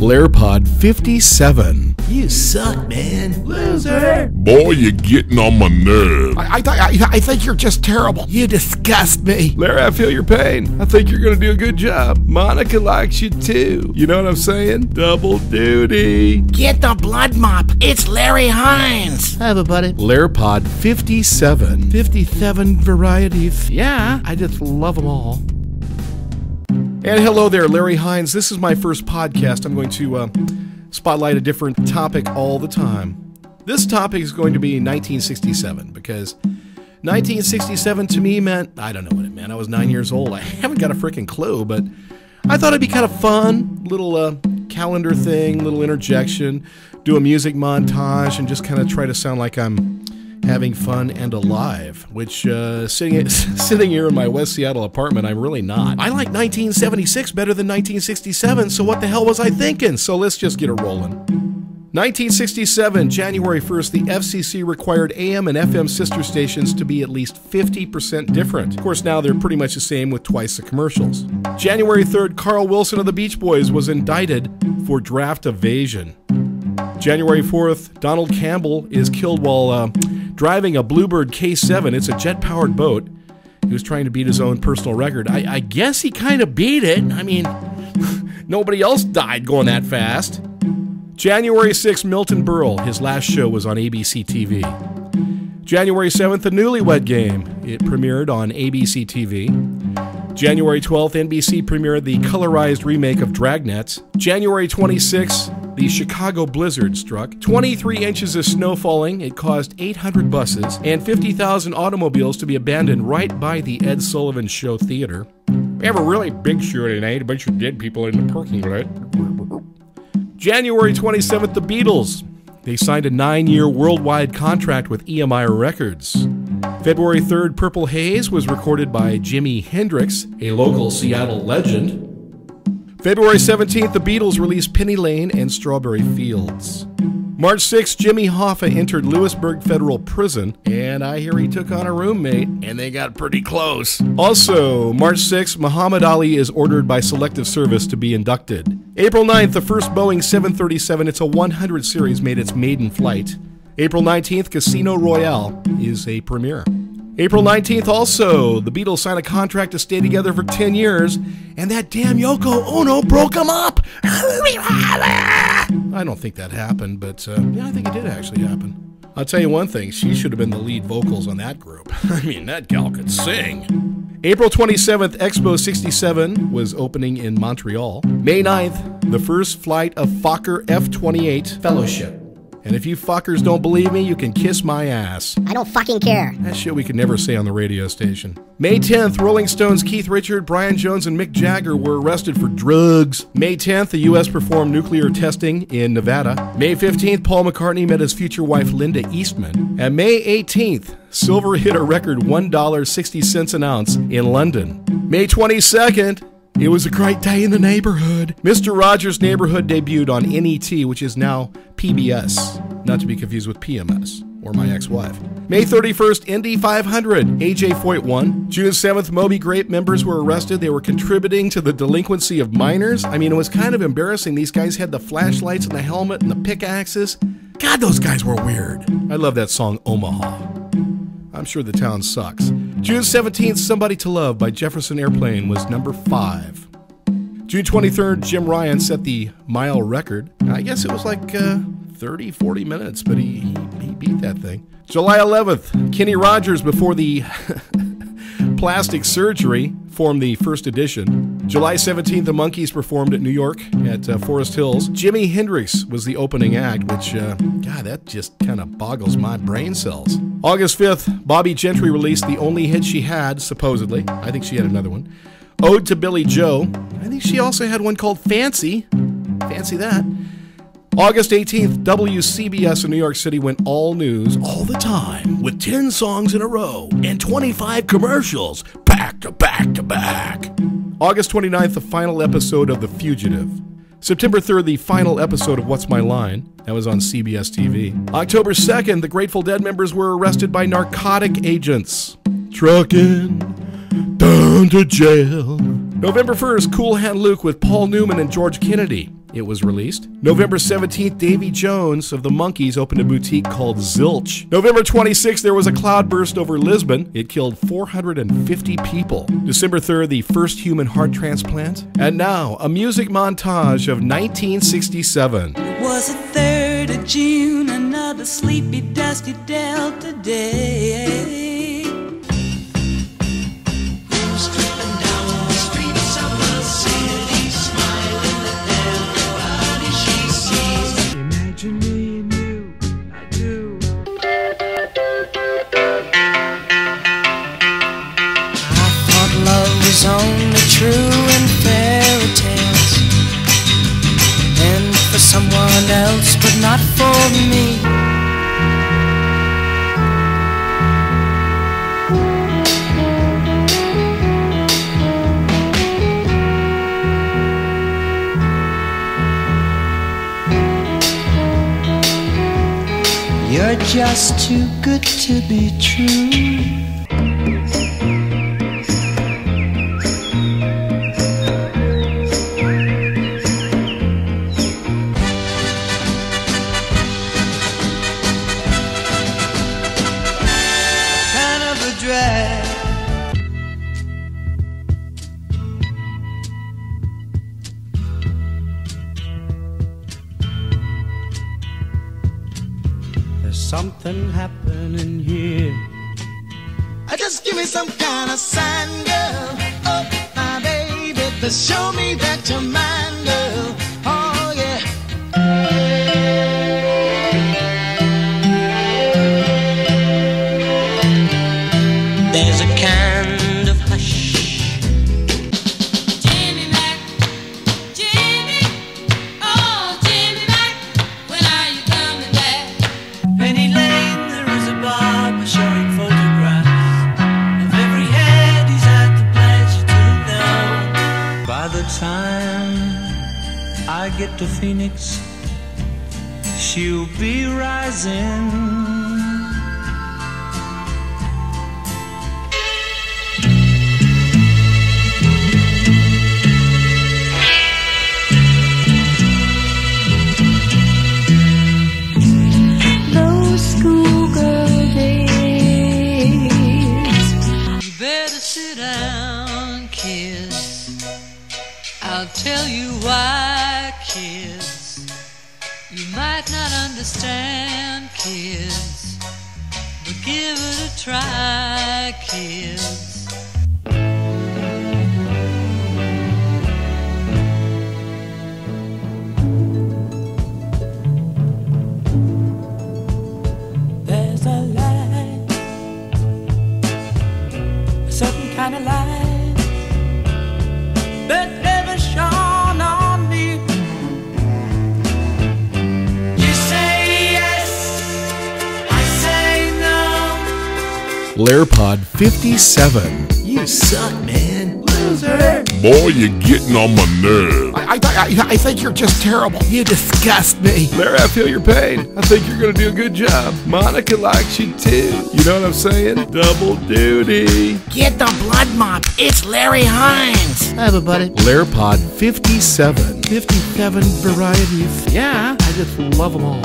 Larepod 57. You suck, man. Loser. Boy, you're getting on my nerve. I think you're just terrible. You disgust me. Larry, I feel your pain. I think you're going to do a good job. Monica likes you too. You know what I'm saying? Double duty. Get the blood mop. It's Larry Hinze. Hi, everybody. Larepod 57. 57 varieties. Yeah, I just love them all. And hello there, Larry Hinze. This is my first podcast. I'm going to spotlight a different topic all the time. This topic is going to be 1967, because 1967 to me meant, I don't know what it meant. I was 9 years old. I haven't got a freaking clue, but I thought it'd be kind of fun. Little calendar thing, little interjection, do a music montage, and just kind of try to sound like I'm having fun and alive, which sitting here in my West Seattle apartment, I'm really not. I like 1976 better than 1967, so what the hell was I thinking? So let's just get it rolling. 1967, January 1st, the FCC required AM and FM sister stations to be at least 50% different. Of course, now they're pretty much the same with twice the commercials. January 3rd, Carl Wilson of the Beach Boys was indicted for draft evasion. January 4th, Donald Campbell is killed while driving a Bluebird K7. It's a jet-powered boat. He was trying to beat his own personal record. I guess he kind of beat it. I mean, nobody else died going that fast. January 6th, Milton Berle. His last show was on ABC TV. January 7th, The Newlywed Game. It premiered on ABC TV. January 12th, NBC premiered the colorized remake of Dragnets. January 26th, the Chicago blizzard struck. 23 inches of snow falling. It caused 800 buses and 50,000 automobiles to be abandoned right by the Ed Sullivan Show Theater. We have a really big show tonight. A bunch of dead people in the parking lot. January 27th, the Beatles. They signed a 9-year worldwide contract with EMI Records. February 3rd, Purple Haze was recorded by Jimi Hendrix, a local Seattle legend. February 17th, the Beatles released Penny Lane and Strawberry Fields. March 6th, Jimmy Hoffa entered Lewisburg Federal Prison, and I hear he took on a roommate, and they got pretty close. Also, March 6th, Muhammad Ali is ordered by Selective Service to be inducted. April 9th, the first Boeing 737, it's a 100 series, made its maiden flight. April 19th, Casino Royale is a premiere. April 19th also, the Beatles signed a contract to stay together for 10 years, and that damn Yoko Ono broke them up! I don't think that happened, but yeah, I think it did actually happen. I'll tell you one thing, she should have been the lead vocals on that group. I mean, that gal could sing. April 27th, Expo 67 was opening in Montreal. May 9th, the first flight of Fokker F-28 Fellowship. And if you fuckers don't believe me, you can kiss my ass. I don't fucking care. That shit we could never say on the radio station. May 10th, Rolling Stones Keith Richards, Brian Jones, and Mick Jagger were arrested for drugs. May 10th, the U.S. performed nuclear testing in Nevada. May 15th, Paul McCartney met his future wife Linda Eastman. And May 18th, silver hit a record $1.60 an ounce in London. May 22nd, it was a great day in the neighborhood. Mr. Rogers' Neighborhood debuted on NET, which is now PBS, not to be confused with PMS, or my ex-wife. May 31st, Indy 500, AJ Foyt won. June 7th, Moby Grape members were arrested. They were contributing to the delinquency of minors. I mean, it was kind of embarrassing. These guys had the flashlights and the helmet and the pickaxes. God, those guys were weird. I love that song, Omaha. I'm sure the town sucks. June 17th, Somebody to Love by Jefferson Airplane was number 5. June 23rd, Jim Ryan set the mile record. I guess it was like 30, 40 minutes, but he beat that thing. July 11th, Kenny Rogers, before the plastic surgery, formed the first edition. July 17th, the Monkees performed at New York at Forest Hills. Jimi Hendrix was the opening act, which, God, that just kind of boggles my brain cells. August 5th, Bobby Gentry released the only hit she had, supposedly. I think she had another one. Ode to Billy Joe. I think she also had one called Fancy. Fancy that. August 18th, WCBS in New York City went all news all the time with 10 songs in a row and 25 commercials back to back to back. August 29th, the final episode of The Fugitive. September 3rd, the final episode of What's My Line. That was on CBS TV. October 2nd, the Grateful Dead members were arrested by narcotic agents. Trucking down to jail. November 1st, Cool Hand Luke with Paul Newman and George Kennedy. it was released. November 17th, Davy Jones of the Monkees opened a boutique called Zilch. November 26th, there was a cloudburst over Lisbon. It killed 450 people. December 3rd, the first human heart transplant. And now, a music montage of 1967. It was the 3rd of June, another sleepy, dusty Delta day. Only true in fairy tales, and for someone else, but not for me. You're just too good to be true. There's something happening here. Just give me some kind of sign, girl. Oh, my baby, to show me that you're mine, girl. Oh, yeah. There's a kind of hush. Jimmy Mac, Jimmy, oh Jimmy Mac, when are you coming back? Penny Lane, there is a barber showing photographs of every head he's had the pleasure to know. By the time I get to Phoenix, she'll be rising. Sit down, kids. I'll tell you why, kids. You might not understand, kids, but give it a try, kids. There's a light, a certain kind of light that never shone on me. You say yes, I say no. Larepod 57. You suck, man. Loser. Boy, you're getting on my nerve. I think you're just terrible. You disgust me. Larry, I feel your pain. I think you're going to do a good job. Monica likes you too. You know what I'm saying? Double duty. Get the blood mop. It's Larry Hines. Hi, everybody. Larepod 57. 57 varieties. Yeah. I just love them all.